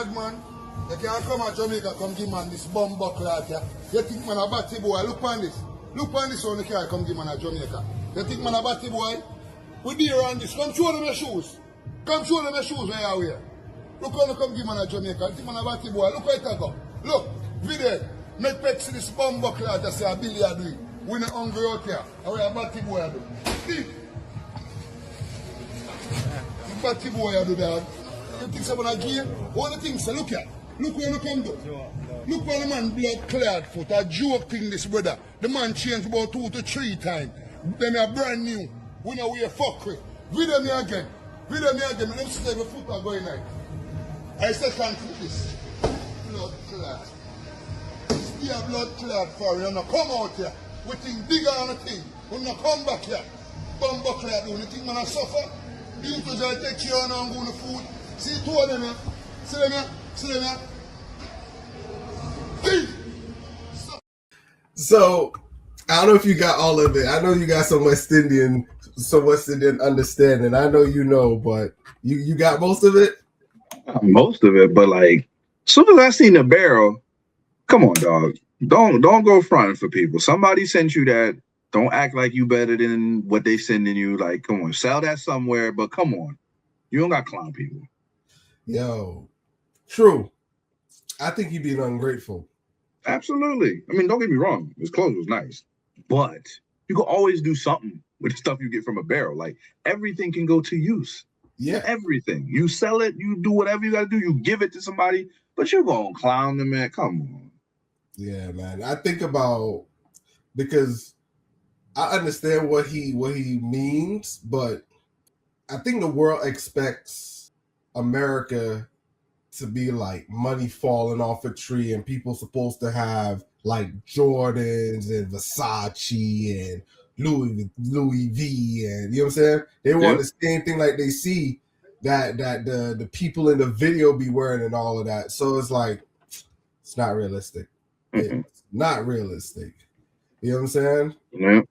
bad man. You can't come to Jamaica, come give man this bomb buckle out here. You think man a batty boy? Look on this. Look on this one, you can't come give man a Jamaica. You think man a batty boy? We be around this. Come show them your shoes. Come show them your shoes where you wear. Look on, come give man a Jamaica. You think man a batty boy? Look where it go. Look, video. Make Peg see this bomb buckle out there, say a Billy are doing. We not hungry out here. And we a batty boy are doing. See? The batty boy are doing that. You think someone a game? All the things, say, look here. Look where you come to. Look where the man blood cleared foot. A joke thing this brother. The man changed about 2 to 3 times. Then a brand new. We know we a fuckery. Video me again. Video me again. Let me see if my foot are going like. I say can't put this. Blood clot. See a blood clot for you. You come out here. We think bigger on the thing. We not come back here. Bumbo clot do. You think man a suffer? You to just take care of and go to food. See 2 of them here. See them here. See them here. So, I don't know if you got all of it. I know you got some West Indian understanding. I know you know, but you got most of it? Most of it, but like, as soon as I seen the barrel, come on, dog. Don't go fronting for people. Somebody sent you that. Don't act like you better than what they sending you. Like, come on, sell that somewhere, but come on. You don't got clown people. Yo, true. I think you're being ungrateful. Absolutely. I mean, don't get me wrong. His clothes was nice, but you can always do something with the stuff you get from a barrel. Like everything can go to use. Yeah. Everything. You sell it, you do whatever you got to do. You give it to somebody, but you're going to clown them, man. Come on. Yeah, man. I think about, because I understand what he means, but I think the world expects America to be like money falling off a tree and people supposed to have like Jordans and Versace and Louis V and you know what I'm saying? They want the same thing like they see that the people in the video be wearing and all of that. So it's like, it's not realistic. It's not realistic. You know what I'm saying? Yeah.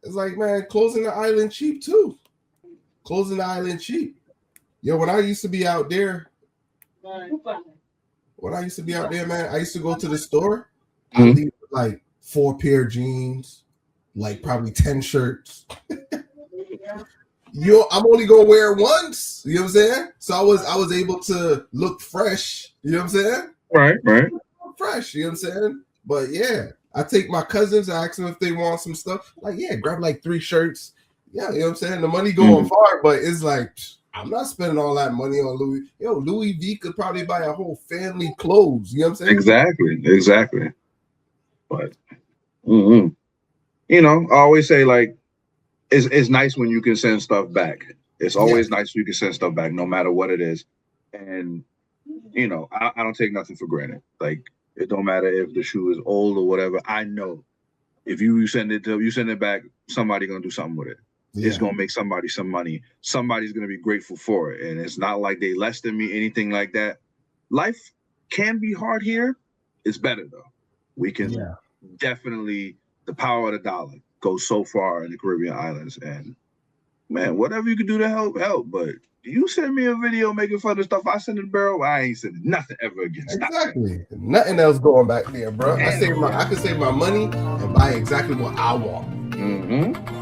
It's like, man, closing the island cheap too. Closing the island cheap. Yo, when I used to be out there, man, I used to go to the store. I leave with like 4 pair of jeans, like probably 10 shirts. I'm only gonna wear it once. You know what I'm saying? So I was able to look fresh. You know what I'm saying? Right. Fresh. You know what I'm saying? But yeah, I take my cousins, I ask them if they want some stuff. Like, yeah, grab like 3 shirts. Yeah, you know what I'm saying? The money going far, but it's like, I'm not spending all that money on Louis. Louis V could probably buy a whole family clothes. You know what I'm saying? Exactly. But, you know, I always say, like, it's nice when you can send stuff back. It's always nice when you can send stuff back, no matter what it is. And, you know, I don't take nothing for granted. Like, it don't matter if the shoe is old or whatever. I know if you send it back, somebody gonna do something with it. Yeah. It's gonna make somebody some money. Somebody's gonna be grateful for it. And it's not like they less than me, anything like that. Life can be hard here. It's better though. We can definitely, the power of the dollar goes so far in the Caribbean islands. And man, whatever you can do to help. But you send me a video making fun of stuff I send in the barrel, I ain't sending nothing ever again. Stop. Exactly. Nothing else going back there, bro. I can save my money and buy exactly what I want.